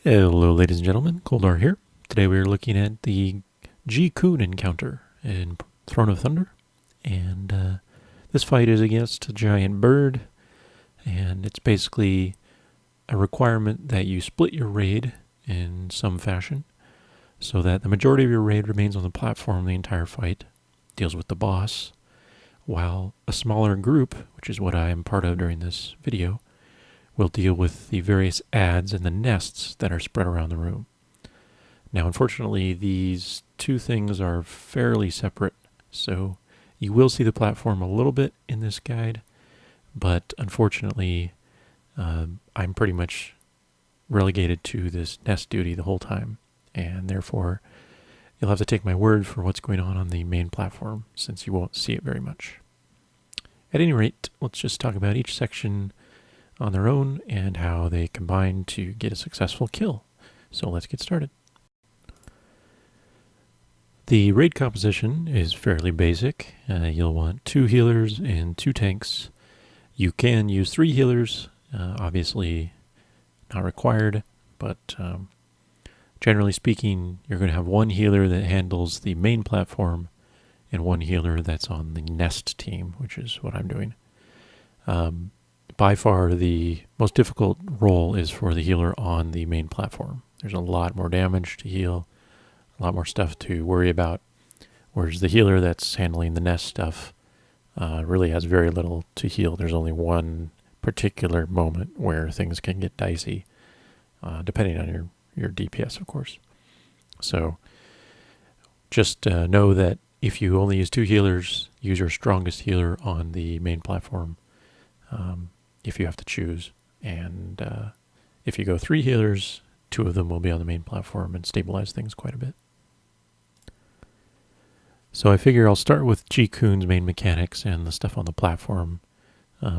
Hello ladies and gentlemen, Koldar here. Today we are looking at the Ji-Kun encounter in Throne of Thunder. And this fight is against a giant bird. And it's basically a requirement that you split your raid in some fashion so that the majority of your raid remains on the platform the entire fight, deals with the boss, while a smaller group, which is what I am part of during this video, will deal with the various adds and the nests that are spread around the room. Now, unfortunately, these two things are fairly separate, so you will see the platform a little bit in this guide, but unfortunately, I'm pretty much relegated to this nest duty the whole time, and therefore, you'll have to take my word for what's going on the main platform, since you won't see it very much. At any rate, let's just talk about each section on their own and how they combine to get a successful kill. So let's get started. The raid composition is fairly basic. You'll want 2 healers and 2 tanks. You can use 3 healers, obviously not required, but generally speaking, you're going to have 1 healer that handles the main platform and 1 healer that's on the nest team, which is what I'm doing. By far, the most difficult role is for the healer on the main platform. There's a lot more damage to heal, a lot more stuff to worry about, whereas the healer that's handling the nest stuff really has very little to heal. There's only one particular moment where things can get dicey, depending on your DPS, of course. So just know that if you only use 2 healers, use your strongest healer on the main platform. If you have to choose, and if you go 3 healers, 2 of them will be on the main platform and stabilize things quite a bit. So I figure I'll start with Ji-Kun's main mechanics and the stuff on the platform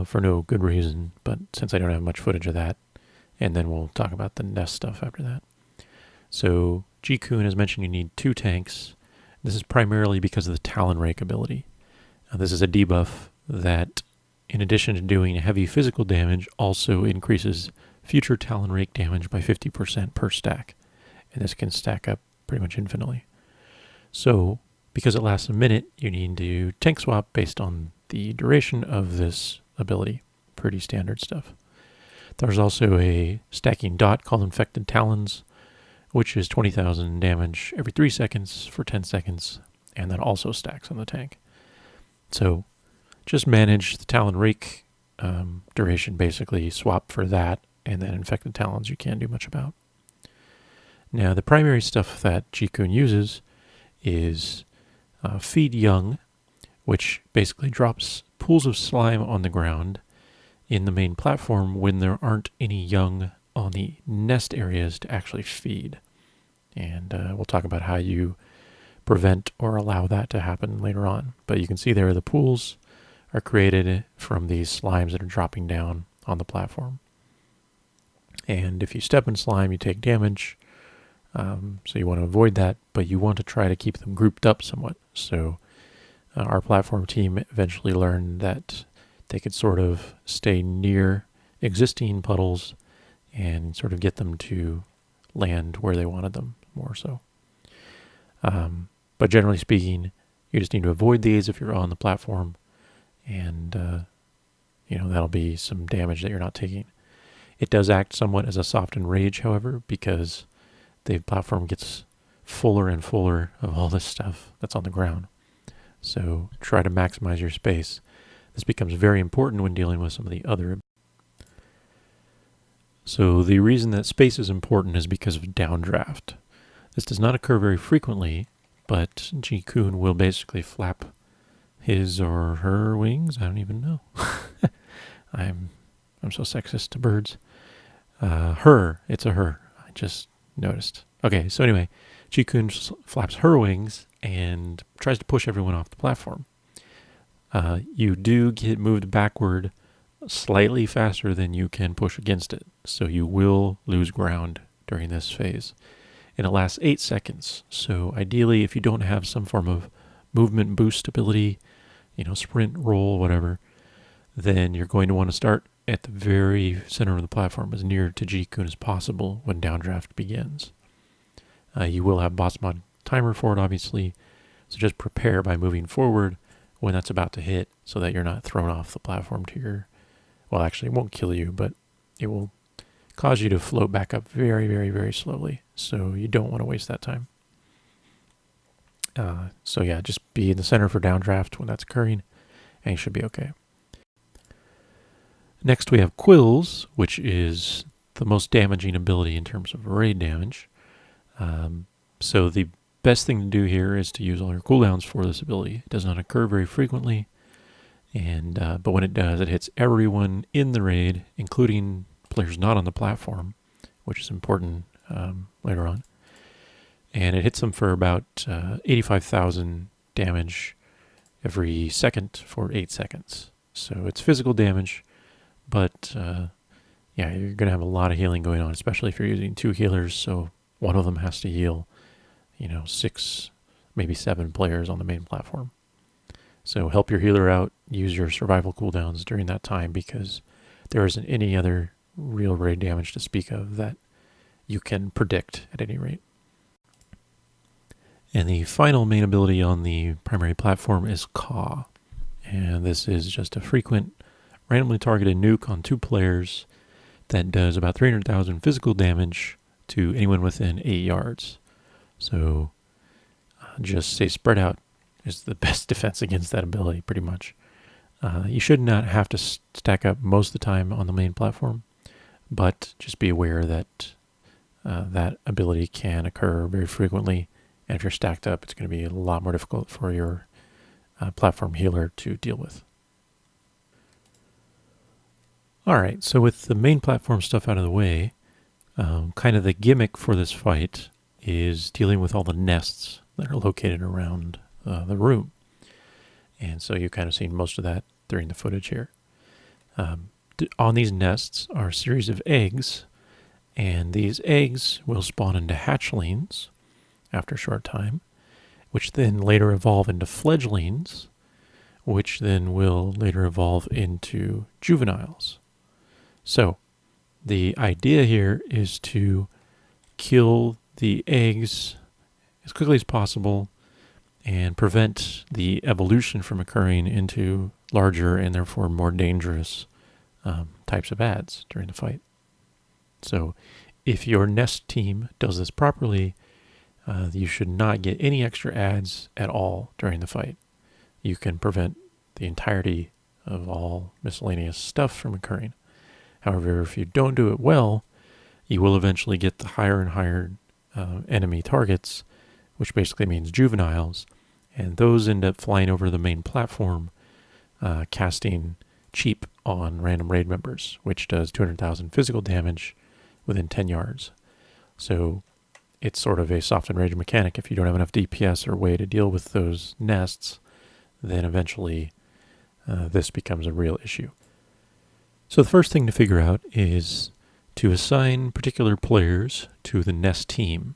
for no good reason, but since I don't have much footage of that, and then we'll talk about the nest stuff after that. So Ji-Kun, as mentioned, you need 2 tanks. This is primarily because of the Talon Rake ability. This is a debuff that, in addition to doing heavy physical damage, also increases future Talon Rake damage by 50% per stack. And this can stack up pretty much infinitely. So, because it lasts a minute, you need to tank swap based on the duration of this ability. Pretty standard stuff. There's also a stacking dot called Infected Talons, which is 20,000 damage every 3 seconds for 10 seconds, and that also stacks on the tank. So, just manage the Talon Rake duration, basically swap for that, and then Infected Talons you can't do much about. Now, the primary stuff that Ji-Kun uses is Feed Young, which basically drops pools of slime on the ground in the main platform when there aren't any young on the nest areas to actually feed. And we'll talk about how you prevent or allow that to happen later on. But you can see there the pools are created from these slimes that are dropping down on the platform. And if you step in slime, you take damage. So you want to avoid that, but you want to try to keep them grouped up somewhat. So our platform team eventually learned that they could sort of stay near existing puddles and sort of get them to land where they wanted them more so. But generally speaking, you just need to avoid these if you're on the platform. And, that'll be some damage that you're not taking. It does act somewhat as a softened rage, however, because the platform gets fuller and fuller of all this stuff that's on the ground. So try to maximize your space. This becomes very important when dealing with some of the other. So the reason that space is important is because of downdraft. This does not occur very frequently, but Ji-Kun will basically flap his or her wings. I don't even know. I'm so sexist to birds. Her. It's a her. I just noticed. Okay, so anyway, Ji-Kun flaps her wings and tries to push everyone off the platform. You do get moved backward slightly faster than you can push against it, so you will lose ground during this phase. And it lasts 8 seconds, so ideally if you don't have some form of movement boost ability, sprint, roll, whatever, then you're going to want to start at the very center of the platform, as near to Ji-Kun as possible when downdraft begins. You will have boss mod timer for it, obviously, so just prepare by moving forward when that's about to hit so that you're not thrown off the platform to your... Well, actually, it won't kill you, but it will cause you to float back up very, very, very slowly. So you don't want to waste that time. So yeah, just be in the center for downdraft when that's occurring, and you should be okay. Next we have Quills, which is the most damaging ability in terms of raid damage. So the best thing to do here is to use all your cooldowns for this ability. It does not occur very frequently, and but when it does, it hits everyone in the raid, including players not on the platform, which is important later on. And it hits them for about 85,000 damage every second for 8 seconds. So it's physical damage, but yeah, you're going to have a lot of healing going on, especially if you're using 2 healers, so one of them has to heal, 6, maybe 7 players on the main platform. So help your healer out, use your survival cooldowns during that time, because there isn't any other real raid damage to speak of that you can predict at any rate. And the final main ability on the primary platform is Caw. And this is just a frequent, randomly targeted nuke on 2 players that does about 300,000 physical damage to anyone within 8 yards. So just stay spread out is the best defense against that ability, pretty much. You should not have to stack up most of the time on the main platform, but just be aware that that ability can occur very frequently. And if you're stacked up, it's going to be a lot more difficult for your platform healer to deal with. All right, so with the main platform stuff out of the way, kind of the gimmick for this fight is dealing with all the nests that are located around the room. And so you've kind of seen most of that during the footage here. On these nests are a series of eggs, and these eggs will spawn into hatchlings after a short time, which then later evolve into fledglings, which then will later evolve into juveniles. So the idea here is to kill the eggs as quickly as possible and prevent the evolution from occurring into larger and therefore more dangerous types of adds during the fight. So if your nest team does this properly, you should not get any extra adds at all during the fight. You can prevent the entirety of all miscellaneous stuff from occurring. However, if you don't do it well, you will eventually get the higher and higher enemy targets, which basically means juveniles, and those end up flying over the main platform, casting cheap on random raid members, which does 200,000 physical damage within 10 yards. So it's sort of a soft and rage mechanic. If you don't have enough DPS or way to deal with those nests, then eventually this becomes a real issue. So the first thing to figure out is to assign particular players to the nest team.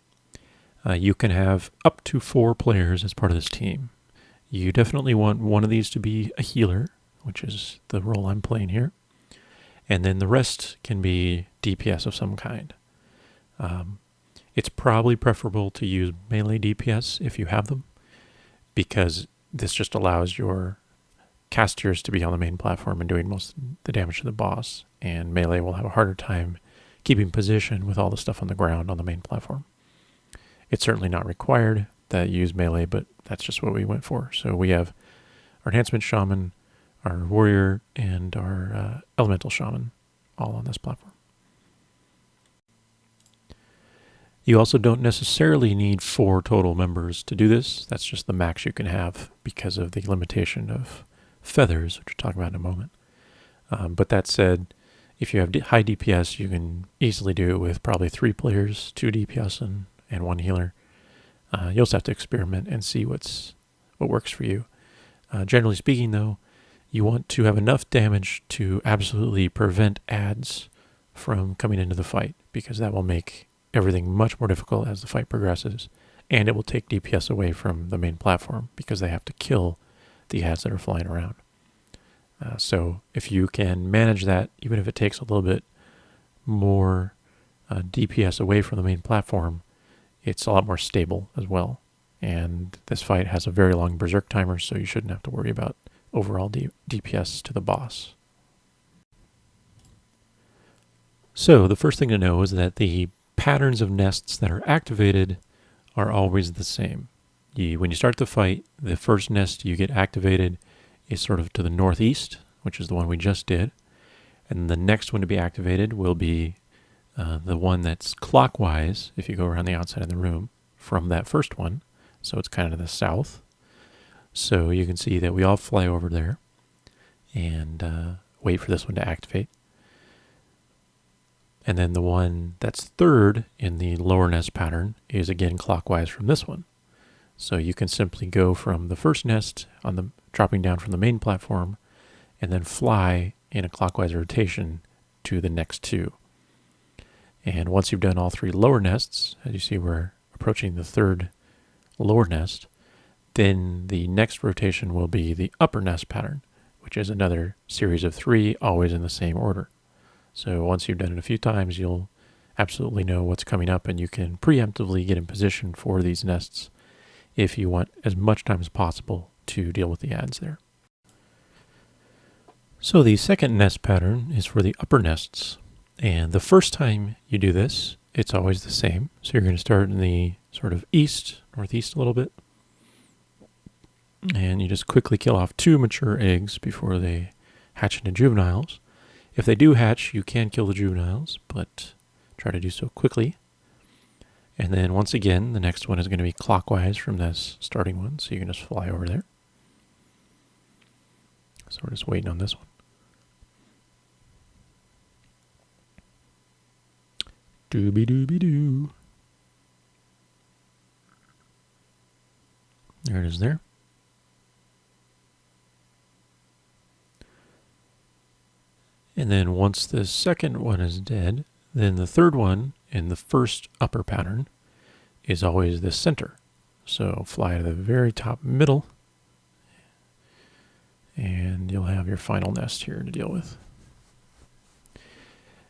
You can have up to 4 players as part of this team. You definitely want one of these to be a healer, which is the role I'm playing here. And then the rest can be DPS of some kind. It's probably preferable to use melee DPS if you have them, because this just allows your casters to be on the main platform and doing most of the damage to the boss, and melee will have a harder time keeping position with all the stuff on the ground on the main platform. It's certainly not required that you use melee, but that's just what we went for. So we have our enhancement shaman, our warrior, and our elemental shaman all on this platform. You also don't necessarily need 4 total members to do this. That's just the max you can have because of the limitation of feathers, which we'll talk about in a moment. But that said, if you have high DPS, you can easily do it with probably 3 players, 2 DPS and 1 healer. You also have to experiment and see what works for you. Generally speaking, though, you want to have enough damage to absolutely prevent adds from coming into the fight, because that will make everything much more difficult as the fight progresses, and it will take DPS away from the main platform because they have to kill the adds that are flying around. So if you can manage that, even if it takes a little bit more DPS away from the main platform, it's a lot more stable as well. And this fight has a very long berserk timer, so you shouldn't have to worry about overall DPS to the boss. So the first thing to know is that the patterns of nests that are activated are always the same. When you start the fight, the first nest you get activated is sort of to the northeast, which is the one we just did. And the next one to be activated will be the one that's clockwise, if you go around the outside of the room, from that first one. So it's kind of the south. So you can see that we all fly over there and wait for this one to activate. And then the one that's third in the lower nest pattern is again clockwise from this one. So you can simply go from the first nest on the dropping down from the main platform and then fly in a clockwise rotation to the next two. And once you've done all three lower nests, as you see we're approaching the third lower nest, then the next rotation will be the upper nest pattern, which is another series of three, always in the same order. So once you've done it a few times, you'll absolutely know what's coming up, and you can preemptively get in position for these nests if you want as much time as possible to deal with the ads there. So the second nest pattern is for the upper nests, and the first time you do this, it's always the same. So you're going to start in the sort of east, northeast a little bit, and you just quickly kill off 2 mature eggs before they hatch into juveniles. If they do hatch, you can kill the juveniles, but try to do so quickly. And then once again, the next one is going to be clockwise from this starting one, so you can just fly over there. So we're just waiting on this one. Dooby-dooby-doo. There it is there. And then once the second one is dead, then the third one in the first upper pattern is always the center. So fly to the very top middle, and you'll have your final nest here to deal with.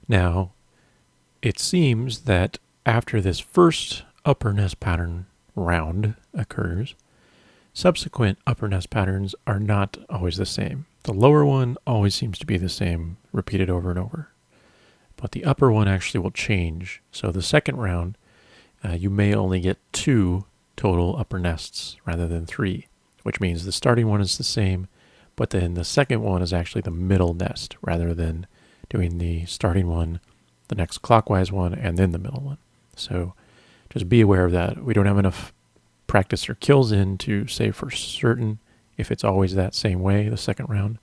Now, it seems that after this first upper nest pattern round occurs, subsequent upper nest patterns are not always the same. The lower one always seems to be the same, repeated over and over. But the upper one actually will change. So the second round, you may only get 2 total upper nests rather than 3, which means the starting one is the same, but then the second one is actually the middle nest rather than doing the starting one, the next clockwise one, and then the middle one. So just be aware of that. We don't have enough practice or kills in to say for certain if it's always that same way, the second round,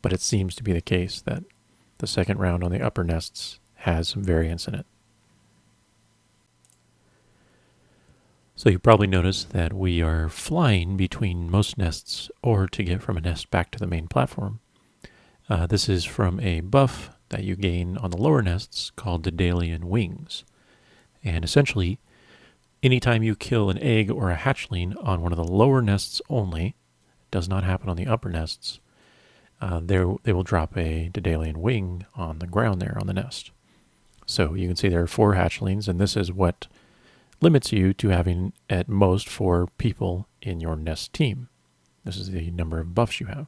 but it seems to be the case that the second round on the upper nests has some variance in it. So you probably noticed that we are flying between most nests or to get from a nest back to the main platform. This is from a buff that you gain on the lower nests called Daedalian Wings. And essentially, anytime you kill an egg or a hatchling on one of the lower nests only, does not happen on the upper nests, they will drop a Daedalian Wing on the ground there on the nest. So you can see there are 4 hatchlings, and this is what limits you to having at most 4 people in your nest team. This is the number of buffs you have.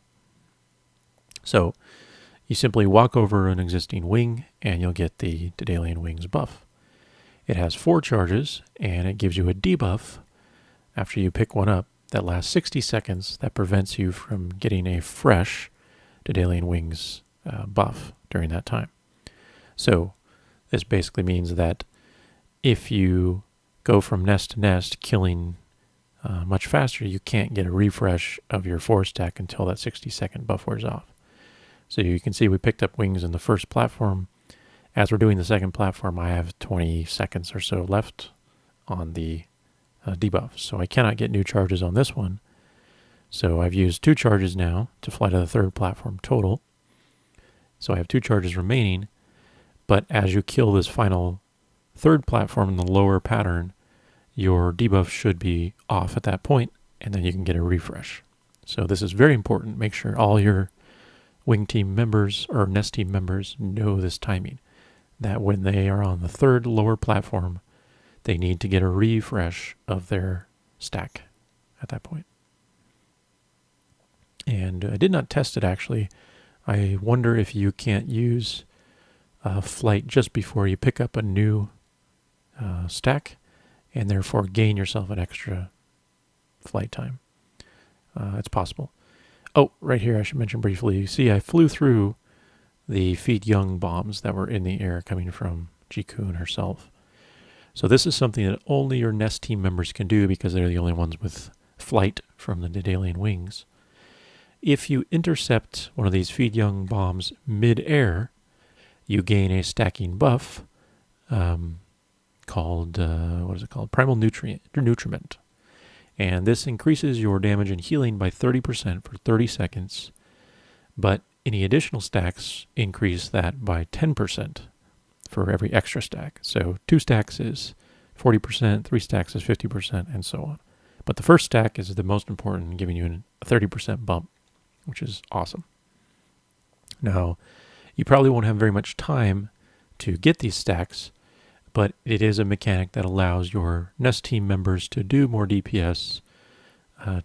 So you simply walk over an existing wing and you'll get the Daedalian Wings buff. It has 4 charges and it gives you a debuff after you pick one up that lasts 60 seconds that prevents you from getting a fresh Daedalian Wings buff during that time. So this basically means that if you go from nest to nest killing much faster, you can't get a refresh of your 4 stack until that 60-second buff wears off. So you can see we picked up wings in the first platform. As we're doing the second platform, I have 20 seconds or so left on the debuff. So I cannot get new charges on this one. So I've used 2 charges now to fly to the third platform total. So I have 2 charges remaining. But as you kill this final third platform in the lower pattern, your debuff should be off at that point, and then you can get a refresh. So this is very important. Make sure all your wing team members or nest team members know this timing, that when they are on the third lower platform, they need to get a refresh of their stack at that point. And I did not test it actually. I wonder if you can't use flight just before you pick up a new stack and therefore gain yourself an extra flight time. It's possible. Oh, right here I should mention briefly. You see, I flew through the feed young bombs that were in the air coming from Ji-Kun herself. So this is something that only your nest team members can do because they're the only ones with flight from the Daedalian Wings. If you intercept one of these feed young bombs mid-air, you gain a stacking buff called, Primal Nutriment. And this increases your damage and healing by 30% for 30 seconds, but any additional stacks increase that by 10% for every extra stack. So 2 stacks is 40%, 3 stacks is 50%, and so on. But the first stack is the most important, giving you a 30% bump, which is awesome. Now, you probably won't have very much time to get these stacks, but it is a mechanic that allows your nest team members to do more DPS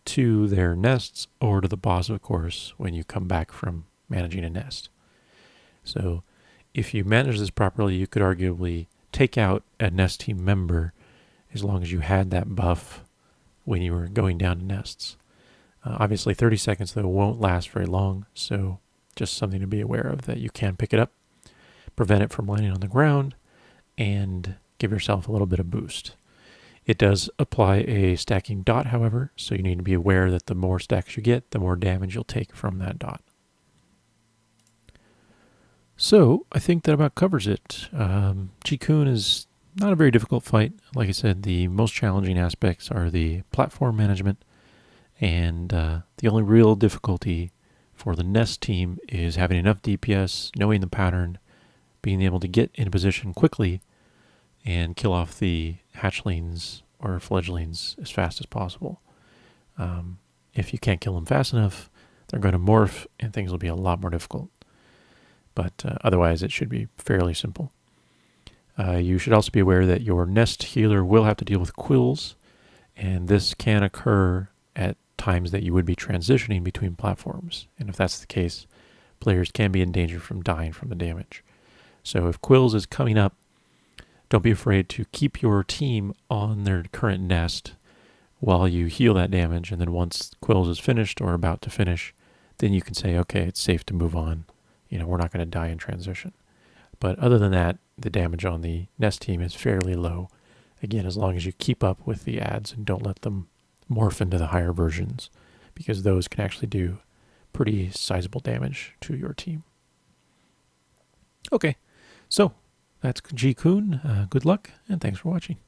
to their nests or to the boss, of course, when you come back from managing a nest. So if you manage this properly, you could arguably take out a nest team member as long as you had that buff when you were going down to nests. Obviously 30 seconds though won't last very long, so just something to be aware of, that you can pick it up, prevent it from landing on the ground, and give yourself a little bit of boost. It does apply a stacking dot, however, so you need to be aware that the more stacks you get, the more damage you'll take from that dot. So I think that about covers it. Ji-Kun is not a very difficult fight. Like I said, the most challenging aspects are the platform management, and the only real difficulty for the nest team is having enough DPS, knowing the pattern, being able to get in a position quickly and kill off the hatchlings or fledglings as fast as possible. If you can't kill them fast enough, they're going to morph and things will be a lot more difficult. But otherwise, it should be fairly simple. You should also be aware that your nest healer will have to deal with quills, and this can occur at times that you would be transitioning between platforms. And if that's the case, players can be in danger from dying from the damage. So if quills is coming up, don't be afraid to keep your team on their current nest while you heal that damage, and then once quills is finished or about to finish, then you can say, okay, it's safe to move on. You know, we're not going to die in transition. But other than that, the damage on the nest team is fairly low. Again, as long as you keep up with the adds and don't let them morph into the higher versions, because those can actually do pretty sizable damage to your team. Okay, so that's Ji-Kun. Good luck, and thanks for watching.